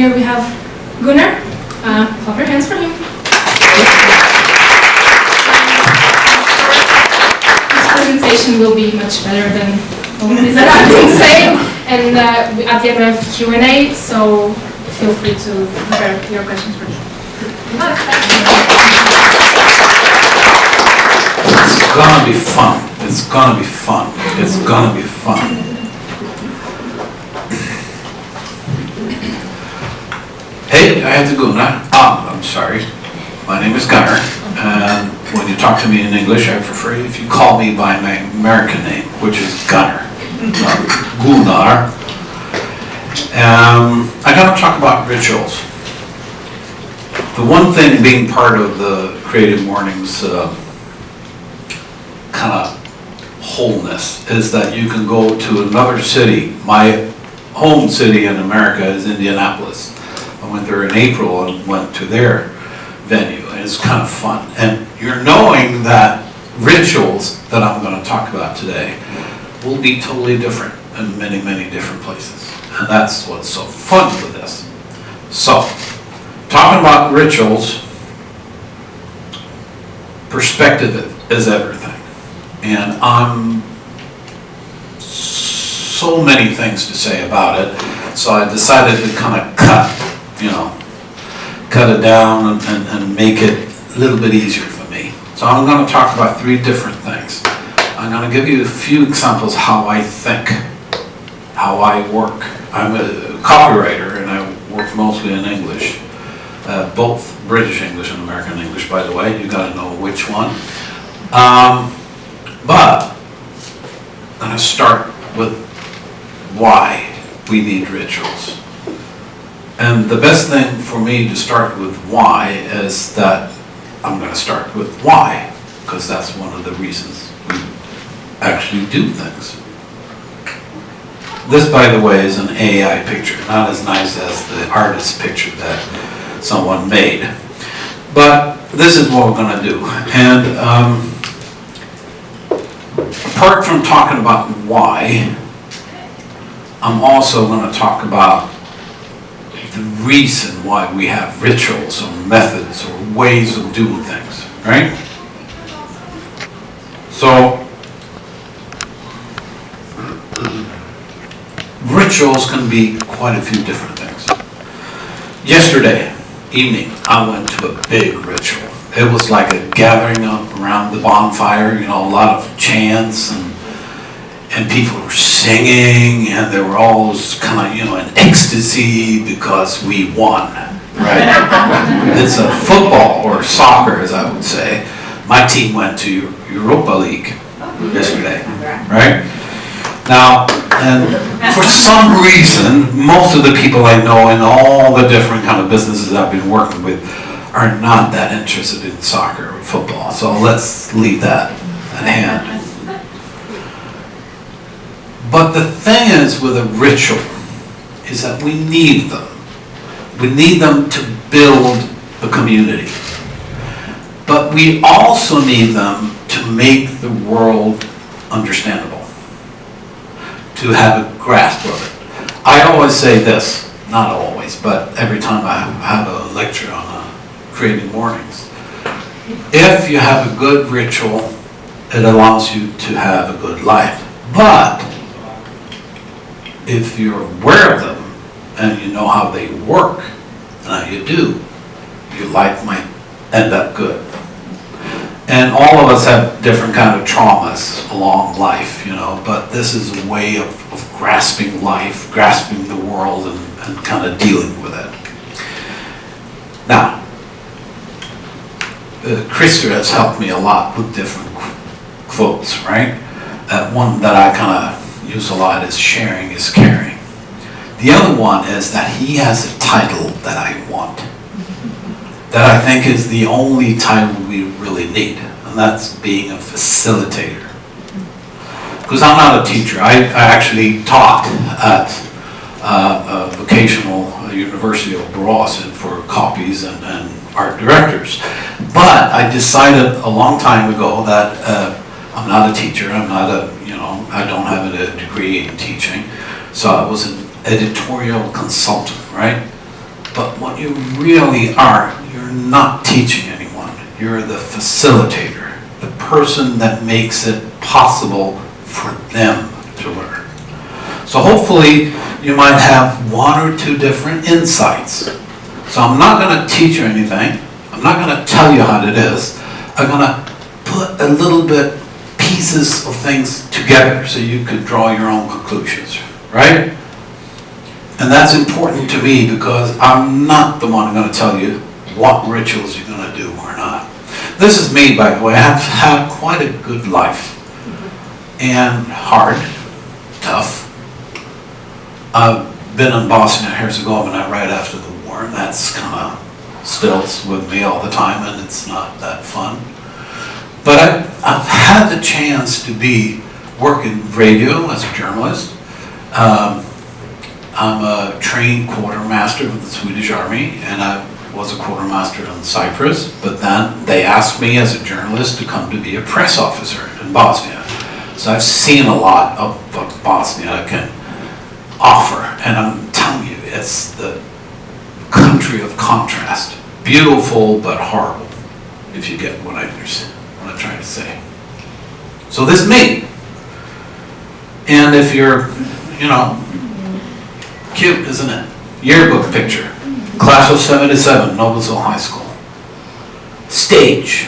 here we have Gunnar. Clap your hands for him. His presentation will be much better than all of these that I've been saying. And at the end we have Q&A, so feel free to prepare your questions for me. It's gonna be fun. It's gonna be fun. It's gonna be fun. Hey, I have to go now. I'm sorry. My name is Gunnar, and when you talk to me in English, I prefer if you call me by my American name, which is Gunnar. Gunnar. I'm going to talk about rituals. The one thing being part of the Creative Mornings kind of wholeness is that you can go to another city. My home city in America is Indianapolis. I went there in April and went to their venue, and it's kind of fun. And you're knowing that rituals that I'm going to talk about today will be totally different in many, many different places. And that's what's so fun with this. So, talking about rituals, perspective is everything. And I'm so many things to say about it, so I decided to kind of cut it down and make it a little bit easier for me. So I'm going to talk about 3 different things. I'm going to give you a few examples how I think, how I work. I'm a copywriter and I work mostly in English, both British English and American English, by the way. You got to know which one. But I'm going to start with why we need rituals. And the best thing for me to start with why is that I'm going to start with why, because that's one of the reasons we actually do things. This, by the way, is an AI picture, not as nice as the artist's picture that someone made. But this is what we're going to do. And apart from talking about why, I'm also going to talk about the reason why we have rituals or methods or ways of doing things, right? So, rituals can be quite a few different things. Yesterday evening, I went to a big ritual. It was like a gathering up around the bonfire, a lot of chants and people were singing, and they were all kind of, in ecstasy because we won, right? It's a football or soccer, as I would say. My team went to Europa League yesterday, right? Now, and for some reason, most of the people I know in all the different kind of businesses I've been working with are not that interested in soccer or football. So let's leave that at hand. But the thing is with a ritual is that we need them. We need them to build a community. But we also need them to make the world understandable, to have a grasp of it. I always say this, not always, but every time I have a lecture on Creative Mornings. If you have a good ritual, it allows you to have a good life. But if you're aware of them and you know how they work and how you do, your life might end up good. And all of us have different kind of traumas along life, but this is a way of grasping life, grasping the world, and kind of dealing with it. Now, Krista has helped me a lot with different quotes, right? One that I kind of use a lot is sharing is caring. The other one is that he has a title that I want, that I think is the only title we really need, and that's being a facilitator. Because I'm not a teacher. I actually taught at a vocational university of Boston for copies and art directors. But I decided a long time ago that I'm not a teacher. I'm not I don't have a degree in teaching. So I was an editorial consultant, right? But what you really are, you're not teaching anyone. You're the facilitator, the person that makes it possible for them to learn. So hopefully you might have one or two different insights. So I'm not going to teach you anything. I'm not going to tell you how it is. I'm going to put a little bit pieces of things together so you could draw your own conclusions, right? And that's important to me because I'm not the one going to tell you what rituals you're going to do or not. This is me, by the way. I've had quite a good life. And hard, tough. I've been in Bosnia and Herzegovina right after the war, and that's kind of still with me all the time, and it's not that fun. But I've had the chance to be working radio as a journalist. I'm a trained quartermaster of the Swedish Army, and I was a quartermaster in Cyprus, but then they asked me as a journalist to come to be a press officer in Bosnia. So I've seen a lot of what Bosnia can offer, and I'm telling you, it's the country of contrast. Beautiful, but horrible, if you get what I'm trying to say. So this is me. And if you're, cute, isn't it? Yearbook picture. Class of 77, Noblesville High School. Stage.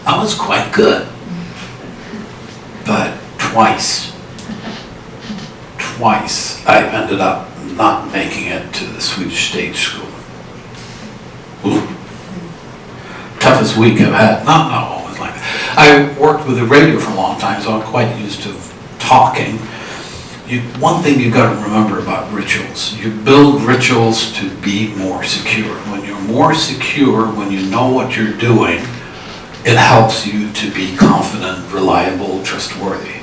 I was quite good. But twice I ended up not making it to the Swedish stage school. Ooh. Toughest week I've had. Not always like that. I worked with the radio for a long time, so I'm quite used to talking. One thing you've got to remember about rituals, you build rituals to be more secure. When you're more secure, when you know what you're doing, it helps you to be confident, reliable, trustworthy.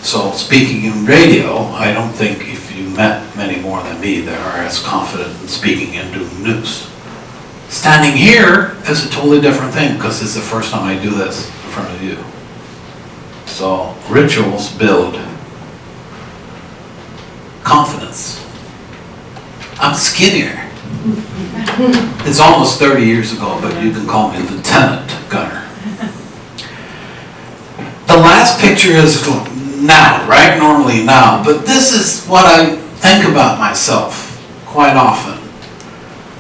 So speaking in radio, I don't think if you met many more than me that are as confident in speaking and doing news. Standing here is a totally different thing because it's the first time I do this in front of you. So rituals build confidence. I'm skinnier. It's almost 30 years ago, but you can call me Lieutenant Gunnar. The last picture is now, right? Normally now, but this is what I think about myself quite often.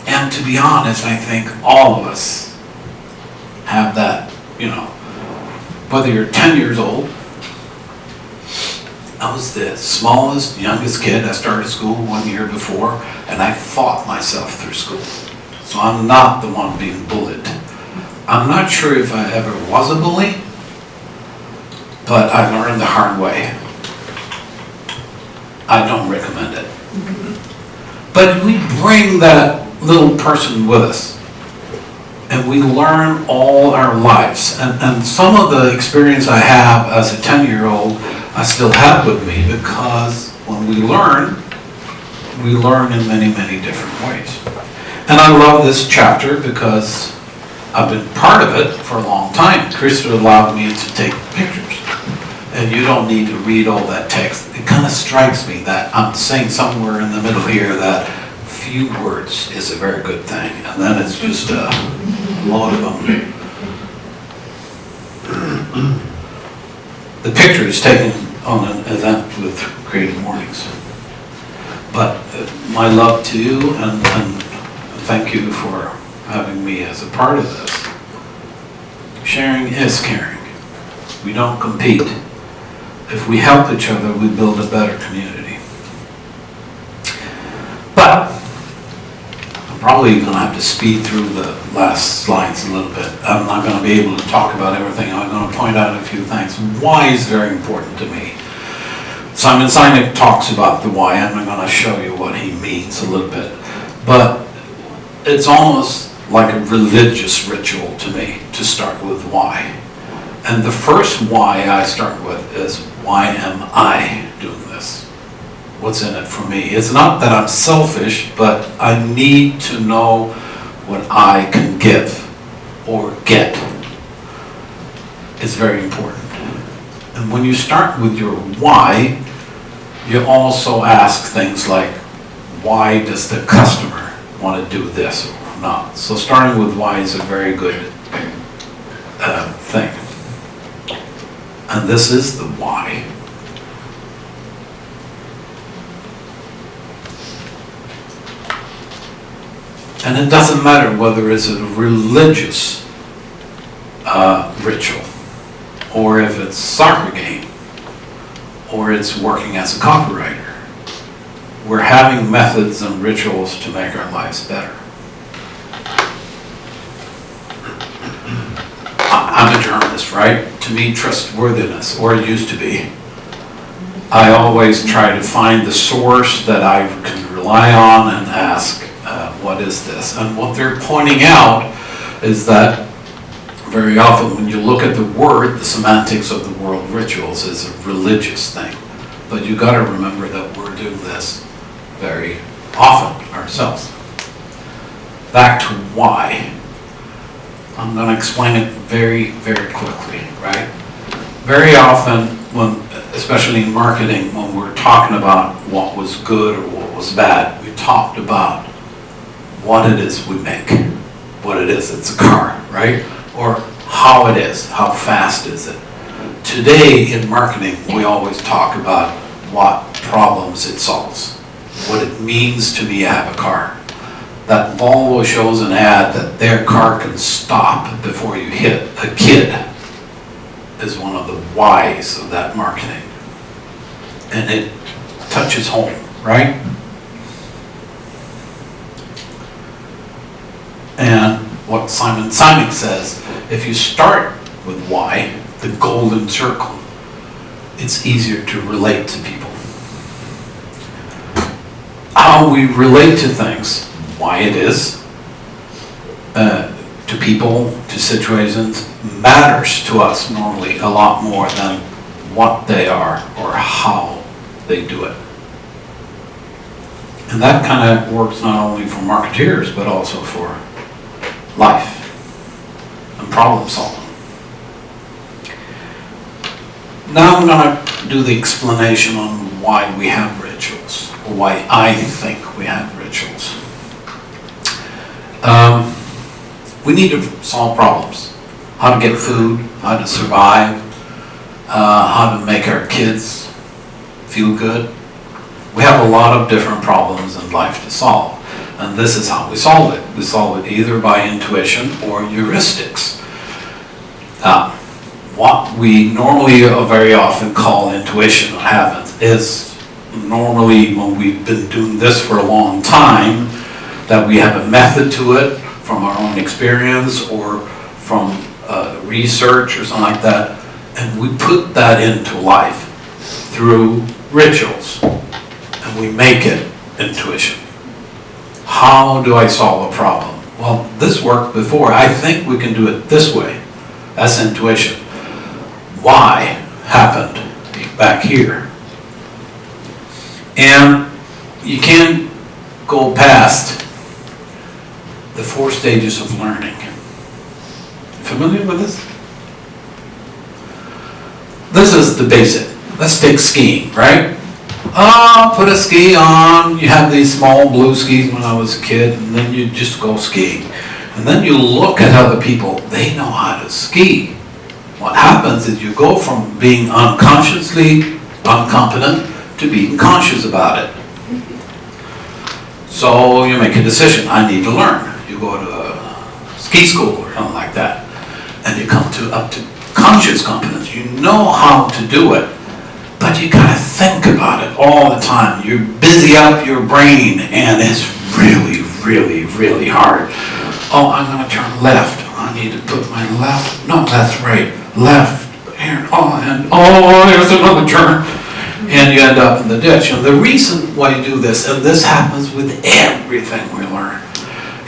And to be honest, I think all of us have that, whether you're 10 years old. I was the smallest, youngest kid. I started school 1 year before, and I fought myself through school. So I'm not the one being bullied. I'm not sure if I ever was a bully, but I learned the hard way. I don't recommend it. But we bring that little person with us, and we learn all our lives. And some of the experience I have as a 10-year-old, I still have with me, because when we learn in many, many different ways. And I love this chapter because I've been part of it for a long time. Krista allowed me to take pictures. And you don't need to read all that text. It kind of strikes me that I'm saying somewhere in the middle here that few words is a very good thing. And then it's just a load of them. The picture is taken on an event with Creative Mornings. But my love to you, and thank you for having me as a part of this. Sharing is caring. We don't compete. If we help each other, we build a better community. But I'm probably going to have to speed through the last slides a little bit. I'm not going to be able to talk about everything. I'm going to point out a few things. Why is very important to me. Simon Sinek talks about the why, and I'm going to show you what he means a little bit. But it's almost like a religious ritual to me to start with why. And the first why I start with is, why am I doing this? What's in it for me? It's not that I'm selfish, but I need to know what I can give or get. It's very important. And when you start with your why, you also ask things like, why does the customer want to do this or not? So starting with why is a very good thing. And this is the why. And it doesn't matter whether it's a religious ritual, or if it's soccer game, or it's working as a copywriter. We're having methods and rituals to make our lives better. I'm a journalist, right? To me, trustworthiness, or it used to be, I always try to find the source that I can rely on and ask, what is this? And what they're pointing out is that very often when you look at the word, the semantics of the word rituals is a religious thing. But you got to remember that we're doing this very often ourselves. Back to why. I'm going to explain it very, very quickly, right? Very often, when, especially in marketing, when we're talking about what was good or what was bad, we talked about what it is we make. What it is, it's a car, right? Or how it is, how fast is it? Today in marketing, we always talk about what problems it solves, what it means to me to have a car. That Volvo shows an ad that their car can stop before you hit a kid is one of the whys of that marketing. And it touches home, right? And what Simon Sinek says, if you start with why, the golden circle, it's easier to relate to people. How we relate to things, why it is, to people, to situations, matters to us normally a lot more than what they are or how they do it. And that kind of works not only for marketeers, but also for life and problem solving. Now I'm going to do the explanation on why we have rituals, or why I think we have rituals. We need to solve problems. How to get food, how to survive, how to make our kids feel good. We have a lot of different problems in life to solve. And this is how we solve it. We solve it either by intuition or heuristics. What we normally very often call intuition, what happens is normally when we've been doing this for a long time, that we have a method to it from our own experience or from research or something like that, and we put that into life through rituals, and we make it intuition. How do I solve a problem? Well, this worked before. I think we can do it this way. That's intuition. Why happened back here. And you can't go past the 4 stages of learning. Familiar with this? This is the basic. Let's take skiing, right? Put a ski on. You have these small blue skis when I was a kid, and then you just go skiing. And then you look at other people, they know how to ski. What happens is you go from being unconsciously incompetent to being conscious about it. So you make a decision, I need to learn. You go to a ski school or something like that, and you come up to conscious competence. You know how to do it, but you gotta think about it all the time. You busy up your brain, and it's really, really, really hard. Oh, I'm gonna turn left. I need to put my left. No, that's right. Left. Here. Oh, there's another turn. And you end up in the ditch. And the reason why you do this, and this happens with everything we learn,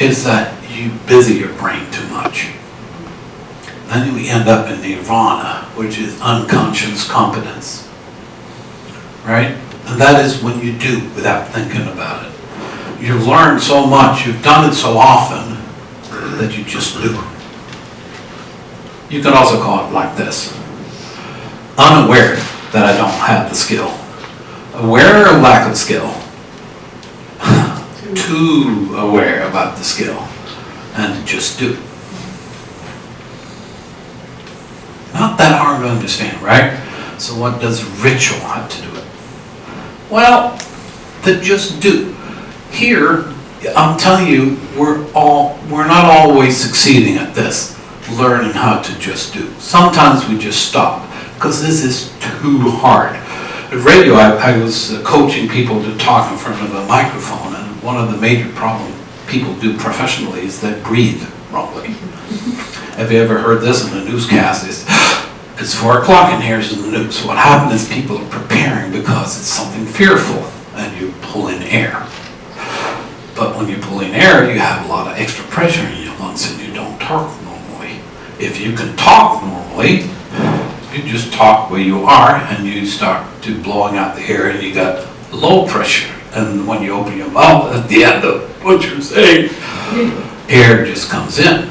is that you busy your brain too much. Then we end up in nirvana, which is unconscious competence. Right? And that is when you do without thinking about it. You learn so much, you've done it so often, that you just do. You can also call it like this. Unaware that I don't have the skill. Aware or lack of skill? too aware about the skill and to just do. Not that hard to understand, right? So what does ritual have to do with it? Well, to just do. Here, I'm telling you, we're not always succeeding at this, learning how to just do. Sometimes we just stop because this is too hard. At radio, I was coaching people to talk in front of a microphone, and one of the major problems people do professionally is they breathe wrongly. Have you ever heard this in the newscast? It's 4 o'clock and here's the news. What happened is people are preparing because it's something fearful, and you pull in air. But when you pull in air, you have a lot of extra pressure in your lungs and you don't talk normally. If you can talk normally, you just talk where you are and you start to blowing out the air and you got low pressure. And when you open your mouth at the end of what you're saying, air just comes in.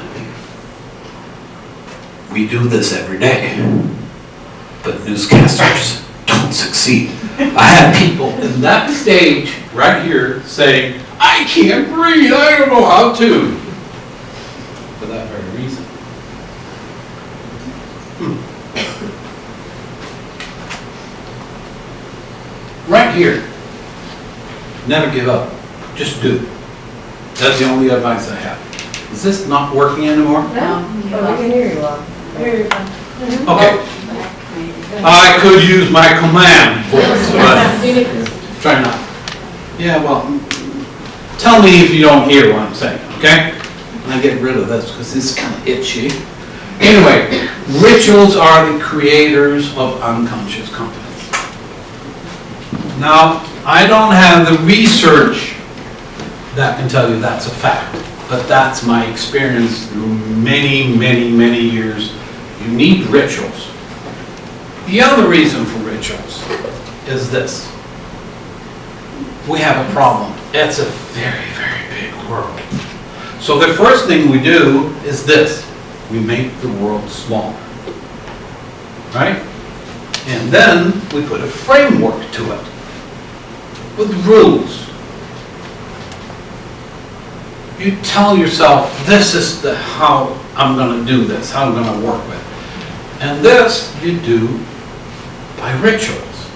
We do this every day, but newscasters don't succeed. I had people in that stage right here saying, I can't breathe, I don't know how to. For that very reason. Right here, never give up, just do. That's the only advice I have. Is this not working anymore? No, but we can hear you well. Okay. I could use my command voice, but try not. Yeah, well, tell me if you don't hear what I'm saying, okay? And I get rid of this because it's kind of itchy. Anyway, rituals are the creators of unconscious competence. Now, I don't have the research that can tell you that's a fact, but that's my experience through many, many, many years. You need rituals. The other reason for rituals is this. We have a problem. It's a very, very big world. So the first thing we do is this. We make the world smaller. Right? And then we put a framework to it with rules. You tell yourself, this is how I'm going to do this, how I'm going to work with. And this you do by rituals.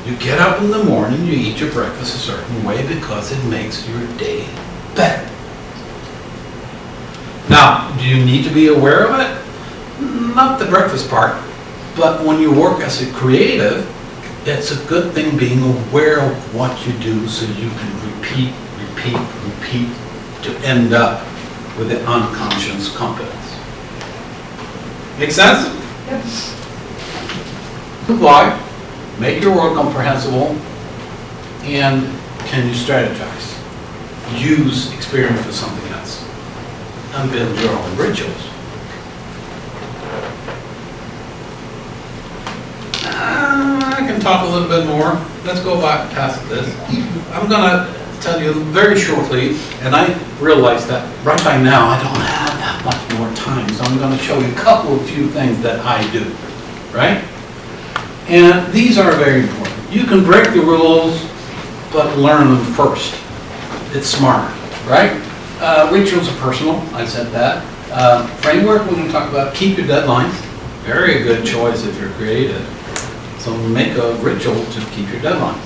You get up in the morning, you eat your breakfast a certain way because it makes your day better. Now, do you need to be aware of it? Not the breakfast part, but when you work as a creative, it's a good thing being aware of what you do so you can repeat to end up with the unconscious competence. Make sense? Yep. Comply, make your work comprehensible, and can you strategize? Use experience for something else, and build your own rituals. I can talk a little bit more. Let's go back past this. I'm going to tell you very shortly, and I realize that right by now I don't have that much more time, so I'm going to show you a few things that I do, right? And these are very important. You can break the rules, but learn them first. It's smarter, right? Rituals are personal, I said that. Framework, we're going to talk about keep your deadlines. Very good choice if you're creative. So make a ritual to keep your deadlines.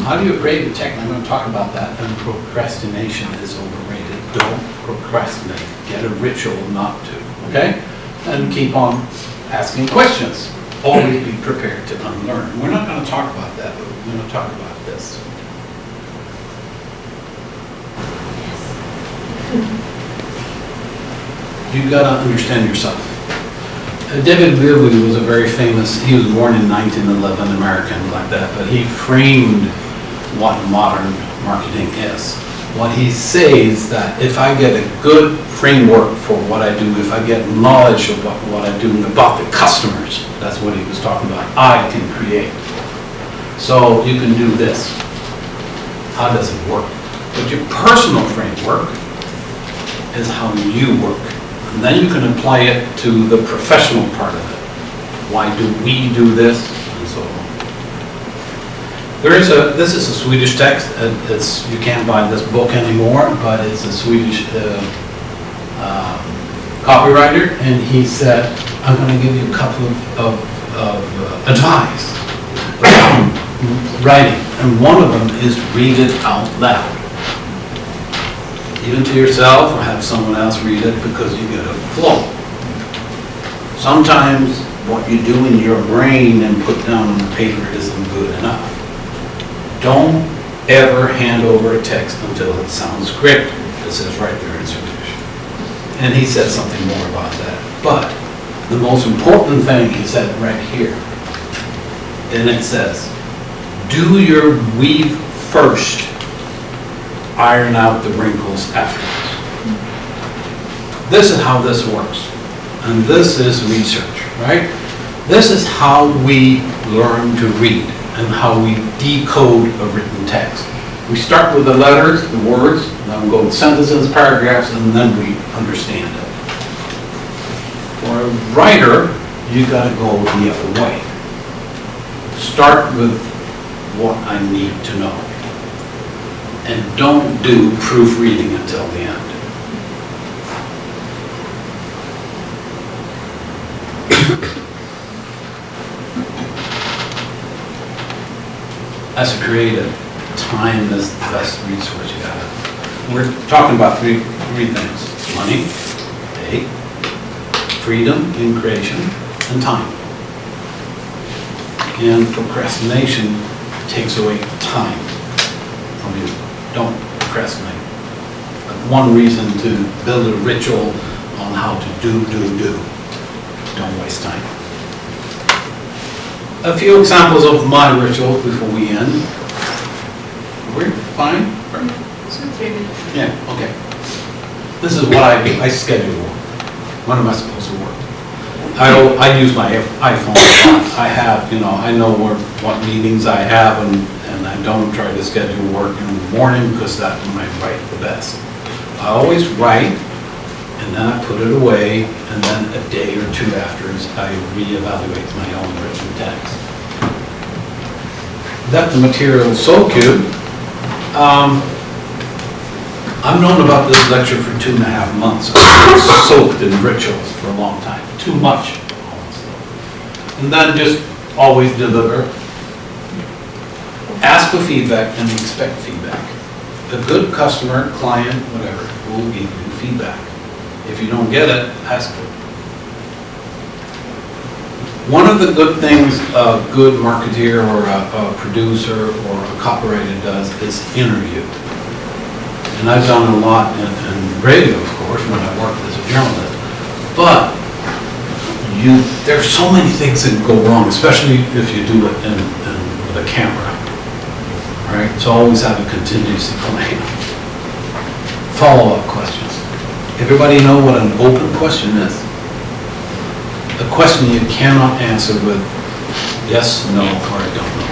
How do you create a technique? I'm going to talk about that. And procrastination is overrated. Don't procrastinate. Get a ritual not to, okay? And keep on asking questions. Always be prepared to unlearn. We're not going to talk about that, but we're going to talk about this. You've got to understand yourself. David Bowie was a very famous, he was born in 1911, American like that, but he framed what modern marketing is. What he says that if I get a good framework for what I do, if I get knowledge about what I do and about the customers, that's what he was talking about, I can create. So you can do this. How does it work? But your personal framework is how you work. And then you can apply it to the professional part of it. Why do we do this? And so on. This is a Swedish text. You can't buy this book anymore, but it's a Swedish copywriter, and he said, I'm going to give you a couple of advice about writing, and one of them is read it out loud. Even to yourself, or have someone else read it, because you get a flow. Sometimes what you do in your brain and put down on the paper isn't good enough. Don't ever hand over a text until it sounds great. It says right there in Swedish. And he said something more about that. But the most important thing he said right here. And it says, do your weave first, iron out the wrinkles afterwards. This is how this works. And this is research, right? This is how we learn to read and how we decode a written text. We start with the letters, the words, then we go with sentences, paragraphs, and then we understand it. For a writer, you got to go the other way. Start with what I need to know. And don't do proofreading until the end. As a creative, time is the best resource you have. We're talking about three things: money, pay, freedom in creation, and time. And procrastination takes away time from you. Don't procrastinate. But one reason to build a ritual on how to do. Don't waste time. A few examples of my rituals before we end. We're fine? Yeah, okay. This is what I do. I schedule work. When am I supposed to work? I use my iPhone a lot. I have, I know what meetings I have, and I don't try to schedule work in the morning because that's when I write the best. I always write, and then I put it away, and then a day or two after I reevaluate my own written text. That the material is so cute. I've known about this lecture for 2.5 months. I've been soaked in rituals for a long time. Too much. And then just always deliver. Ask for feedback and expect feedback. A good customer, client, whatever, will give you feedback. If you don't get it, ask for it. One of the good things a good marketeer or a producer or a copywriter does is interview. And I've done a lot in radio, of course, when I worked as a journalist. But there's so many things that go wrong, especially if you do it with a camera. Right? So always have a contingency plan. Follow-up questions. Everybody know what an open question is? A question you cannot answer with yes, no, or I don't know.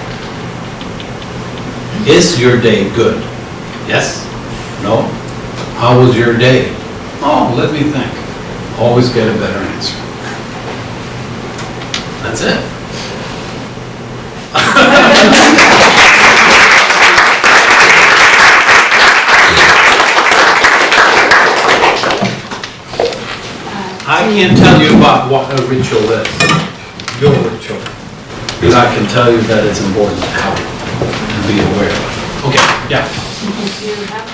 Is your day good? Yes? No? How was your day? Oh, let me think. Always get a better answer. That's it. I can't tell you about what a ritual is, your ritual, but I can tell you that it's important to have it and be aware of it. Okay, yeah. Do you have